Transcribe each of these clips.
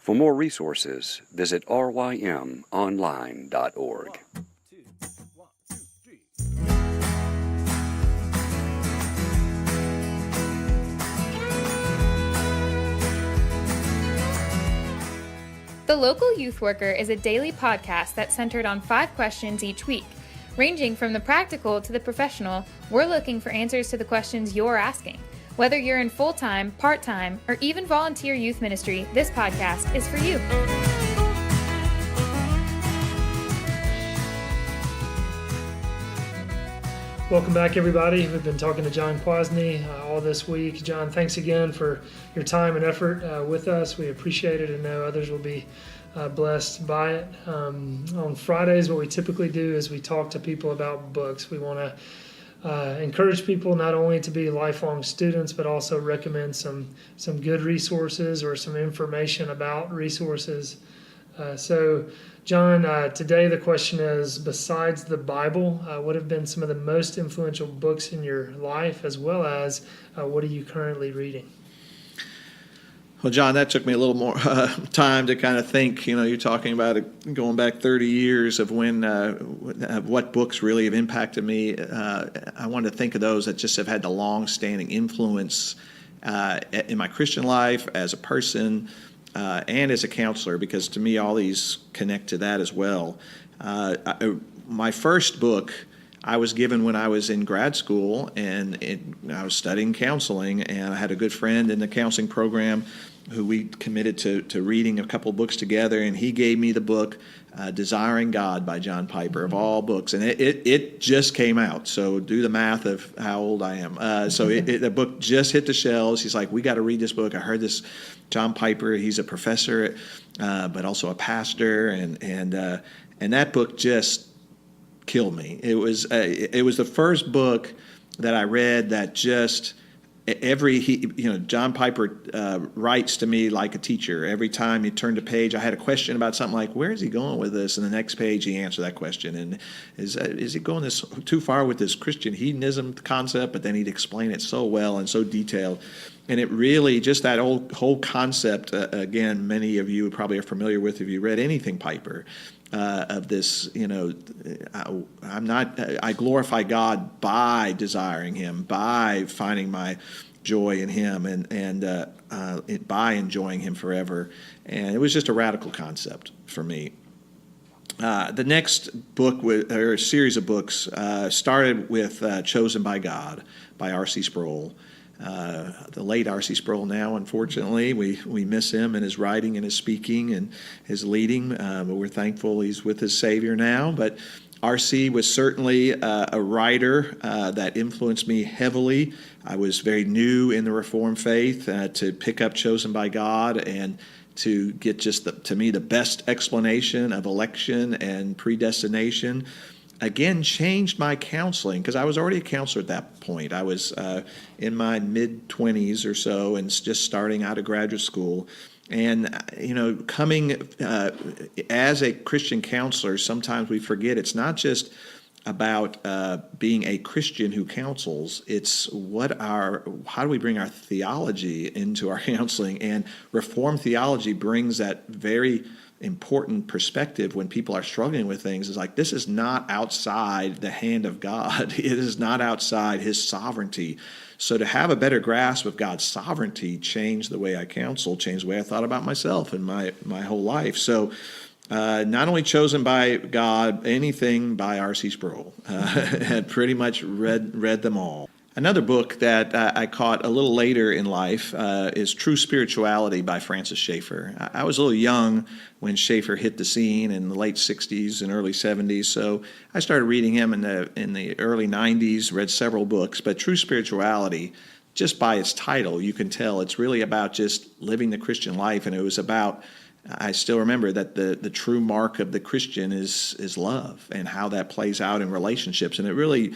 For more resources, visit rymonline.org. The Local Youth Worker is a daily podcast that's centered on 5 questions each week. Ranging from the practical to the professional, we're looking for answers to the questions you're asking. Whether you're in full-time, part-time, or even volunteer youth ministry, this podcast is for you. Welcome back, everybody. We've been talking to John Kwasny all this week. John, thanks again for your time and effort with us. We appreciate it and know others will be blessed by it. On Fridays, what we typically do is we talk to people about books. We want to encourage people not only to be lifelong students, but also recommend some good resources or some information about resources. So, John, today the question is, besides the Bible, what have been some of the most influential books in your life, as well as what are you currently reading? Well, John, that took me a little more time to kind of think. You know, you're talking about it going back 30 years of when, what books really have impacted me. I wanted to think of those that just have had the long-standing influence in my Christian life, as a person, and as a counselor, because to me, all these connect to that as well. My first book I was given when I was in grad school, and I was studying counseling, and I had a good friend in the counseling program who we committed to reading a couple books together, and he gave me the book Desiring God by John Piper, of all books, and it just came out, so do the math of how old I am. So the book just hit the shelves. He's like, we got to read this book. I heard this John Piper, he's a professor, but also a pastor, and that book just killed me. It was the first book that I read that just John Piper writes to me like a teacher. Every time he turned a page, I had a question about something like, where is he going with this? And the next page, he answered that question. And is he going this too far with this Christian hedonism concept? But then he'd explain it so well and so detailed. And it really, just that whole concept, again, many of you probably are familiar with if you read anything Piper, of this, I glorify God by desiring Him, by finding my joy in Him, and by enjoying Him forever. And it was just a radical concept for me. The next book, or a series of books, started with Chosen by God by R.C. Sproul. The late R.C. Sproul now, unfortunately. We miss him and his writing and his speaking and his leading, but we're thankful he's with his Savior now. But R.C. was certainly a writer that influenced me heavily. I was very new in the Reformed faith to pick up Chosen by God and to get just, to me, the best explanation of election and predestination. Again, changed my counseling, because I was already a counselor at that point. I was in my mid-20s or so and just starting out of graduate school. And, coming as a Christian counselor, sometimes we forget it's not just about being a Christian who counsels. It's how do we bring our theology into our counseling? And Reformed theology brings that very important perspective when people are struggling with things. Is like, this is not outside the hand of God. It is not outside His sovereignty. So to have a better grasp of God's sovereignty changed the way I counsel, changed the way I thought about myself and my whole life. So not only Chosen by God, anything by R.C. Sproul. Had pretty much read them all. Another book that I caught a little later in life is True Spirituality by Francis Schaeffer. I was a little young when Schaeffer hit the scene in the late 60s and early 70s, so I started reading him in the early 90s, read several books, but True Spirituality, just by its title, you can tell it's really about just living the Christian life, and it was about, I still remember that the true mark of the Christian is love and how that plays out in relationships, and it really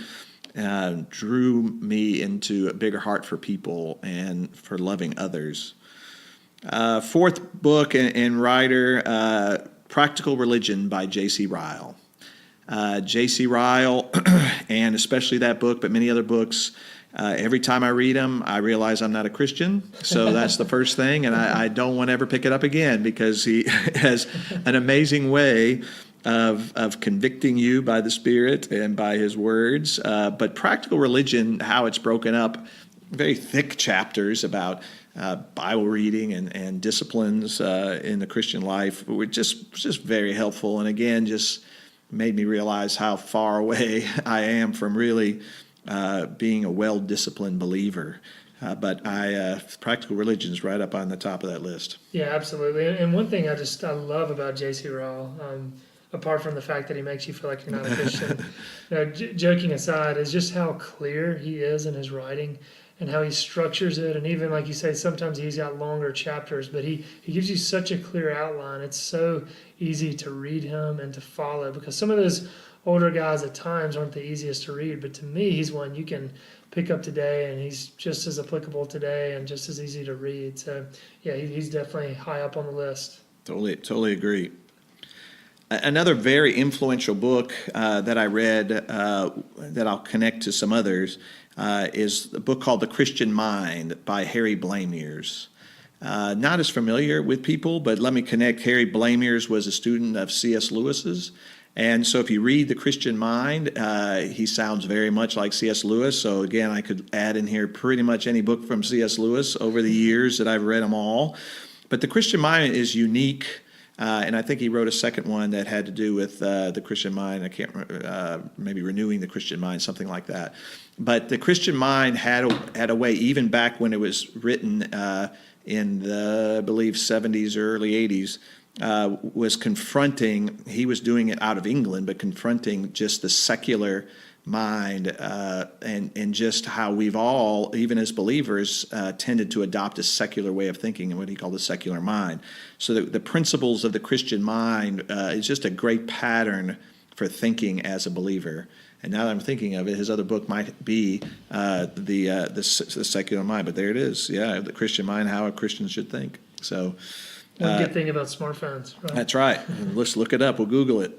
drew me into a bigger heart for people and for loving others. Fourth book and writer, Practical Religion by J.C. Ryle. J.C. Ryle, and especially that book, but many other books, Every time I read them, I realize I'm not a Christian. So that's the first thing. And I don't want to ever pick it up again, because he has an amazing way of convicting you by the Spirit and by his words. But Practical Religion, how it's broken up, very thick chapters about Bible reading and disciplines in the Christian life, were just very helpful. And again, just made me realize how far away I am from really being a well-disciplined believer. But Practical Religion is right up on the top of that list. Yeah, absolutely. And one thing I love about J.C. Ryle, apart from the fact that he makes you feel like you're not a Christian, joking aside, is just how clear he is in his writing and how he structures it. And even, like you say, sometimes he's got longer chapters, but he gives you such a clear outline. It's so easy to read him and to follow, because some of those older guys at times aren't the easiest to read, but to me, he's one you can pick up today, and he's just as applicable today and just as easy to read. So, yeah, he's definitely high up on the list. Totally agree. Another very influential book that I read that I'll connect to some others is a book called The Christian Mind by Harry Blamires. Not as familiar with people, but let me connect. Harry Blamires was a student of C.S. Lewis's. And so if you read The Christian Mind, he sounds very much like C.S. Lewis. So again, I could add in here pretty much any book from C.S. Lewis over the years that I've read them all. But The Christian Mind is unique. And I think he wrote a second one that had to do with the Christian mind. I can't remember, maybe renewing the Christian mind, something like that. But the Christian mind had a way, even back when it was written in the, I believe, 70s or early 80s, was confronting, he was doing it out of England, but confronting just the secular mind and just how we've all, even as believers, tended to adopt a secular way of thinking and what he called the secular mind. So the principles of the Christian mind is just a great pattern for thinking as a believer. And now that I'm thinking of it, his other book might be the secular mind, but there it is. Yeah, the Christian mind, how a Christian should think. So one good thing about smartphones, right? That's right. Let's look it up. We'll Google it.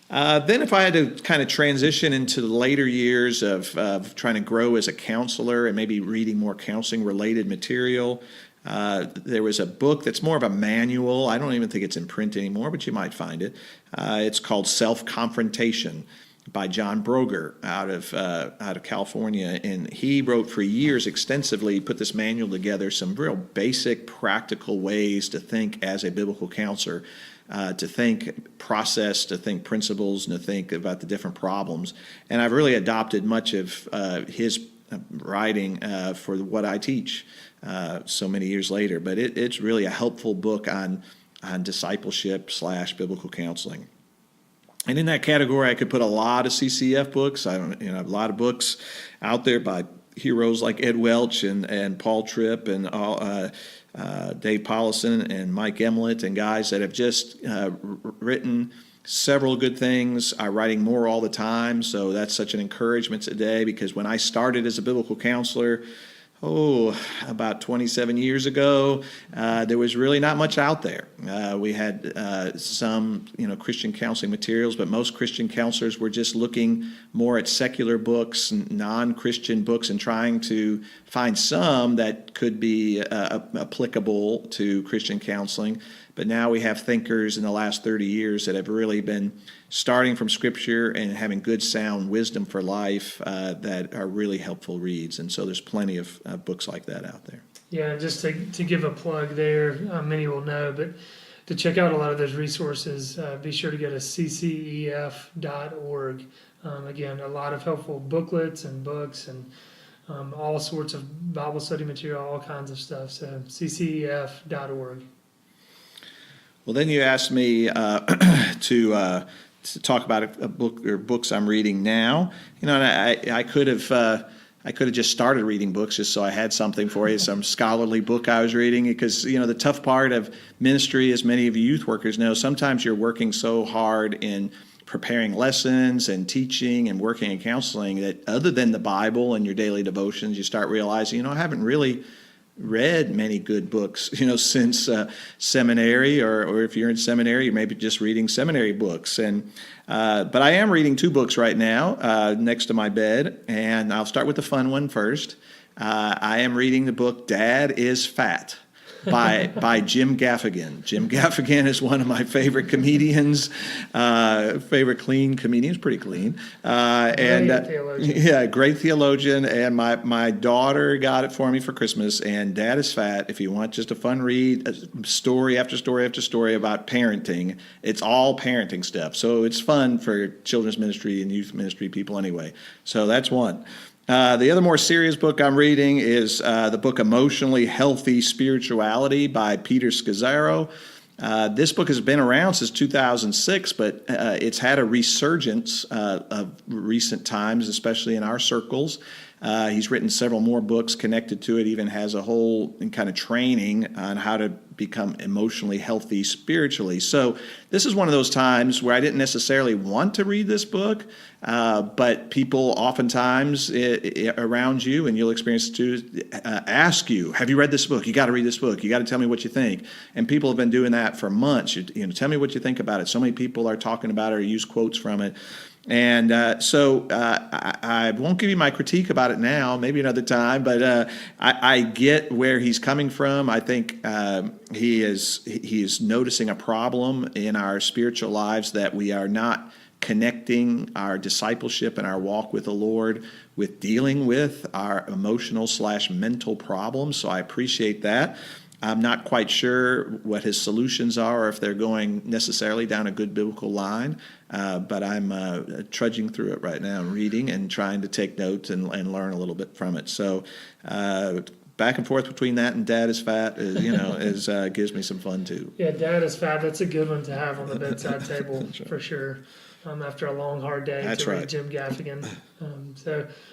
Then if I had to kind of transition into the later years of trying to grow as a counselor and maybe reading more counseling-related material, there was a book that's more of a manual. I don't even think it's in print anymore, but you might find it. It's called SelfConfrontation by John Broger out of California. And he wrote for years extensively, put this manual together, some real basic practical ways to think as a biblical counselor. To think process, to think principles, and to think about the different problems. And I've really adopted much of his writing for what I teach so many years later. But it's really a helpful book on discipleship / biblical counseling. And in that category, I could put a lot of CCF books. A lot of books out there by heroes like Ed Welch and Paul Tripp and Dave Paulison and Mike Emmett and guys that have just written several good things, are writing more all the time. So that's such an encouragement today, because when I started as a biblical counselor, about 27 years ago, there was really not much out there. We had some, Christian counseling materials, but most Christian counselors were just looking more at secular books, non-Christian books, and trying to find some that could be applicable to Christian counseling. But now we have thinkers in the last 30 years that have really been starting from Scripture and having good, sound wisdom for life that are really helpful reads. And so there's plenty of books like that out there. Yeah, just to give a plug there, many will know, but to check out a lot of those resources, be sure to go to ccef.org. Again, a lot of helpful booklets and books and all sorts of Bible study material, all kinds of stuff. So ccef.org. Well, then you asked me to talk about a book or books I'm reading now. And I could have just started reading books just so I had something for you, some scholarly book I was reading, because the tough part of ministry, as many of you youth workers know, sometimes you're working so hard in preparing lessons and teaching and working in counseling that other than the Bible and your daily devotions, you start realizing, I haven't really read many good books, since seminary, or if you're in seminary, you may be just reading seminary books. But I am reading 2 books right now next to my bed, and I'll start with the fun one first. I am reading the book Dad is Fat by Jim Gaffigan. Jim Gaffigan is one of my favorite comedians, favorite clean comedians, pretty clean. Great theologian. Yeah, great theologian. And my daughter got it for me for Christmas. And Dad is Fat. If you want just a fun read, story after story after story about parenting, it's all parenting stuff. So it's fun for children's ministry and youth ministry people anyway. So that's one. The other more serious book I'm reading is the book Emotionally Healthy Spirituality by Peter Scazzaro. This book has been around since 2006, but it's had a resurgence of recent times, especially in our circles. He's written several more books connected to it, even has a whole kind of training on how to become emotionally healthy spiritually. So this is one of those times where I didn't necessarily want to read this book, but people oftentimes around you, and you'll experience it too, ask you, have you read this book? You got to read this book. You got to tell me what you think. And people have been doing that for months. Tell me what you think about it. So many people are talking about it or use quotes from it. And so I won't give you my critique about it now, maybe another time, but I get where he's coming from. I think he is noticing a problem in our spiritual lives, that we are not connecting our discipleship and our walk with the Lord with dealing with our emotional/mental problems. So I appreciate that. I'm not quite sure what his solutions are, or if they're going necessarily down a good biblical line, but I'm trudging through it right now and reading and trying to take notes and learn a little bit from it. So back and forth between that and Dad is Fat, gives me some fun too. Yeah, Dad is Fat. That's a good one to have on the bedside table right. For sure. After a long, hard day to read Jim Gaffigan.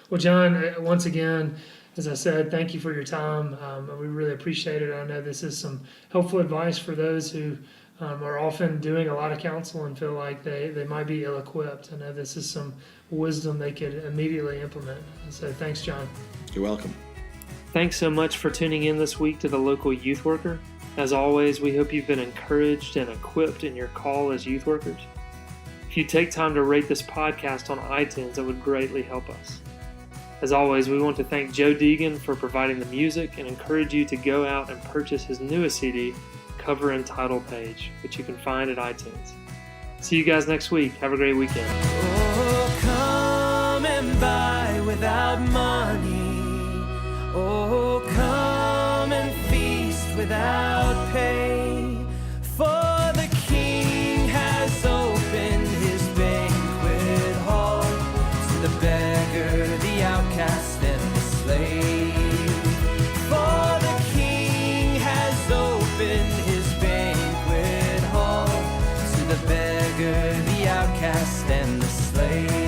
Well, John, once again, as I said, thank you for your time. We really appreciate it. I know this is some helpful advice for those who are often doing a lot of counsel and feel like they might be ill-equipped. I know this is some wisdom they could immediately implement. So thanks, John. You're welcome. Thanks so much for tuning in this week to the Local Youth Worker. As always, we hope you've been encouraged and equipped in your call as youth workers. If you take time to rate this podcast on iTunes, it would greatly help us. As always, we want to thank Joe Deegan for providing the music and encourage you to go out and purchase his newest CD, Cover and Title Page, which you can find at iTunes. See you guys next week. Have a great weekend. Oh, come and buy without money. Oh, come and feast without pay. For the King has opened his banquet hall to the beggar, the outcast, and the slave. For the King has opened his banquet hall to the beggar, the outcast, and the slave.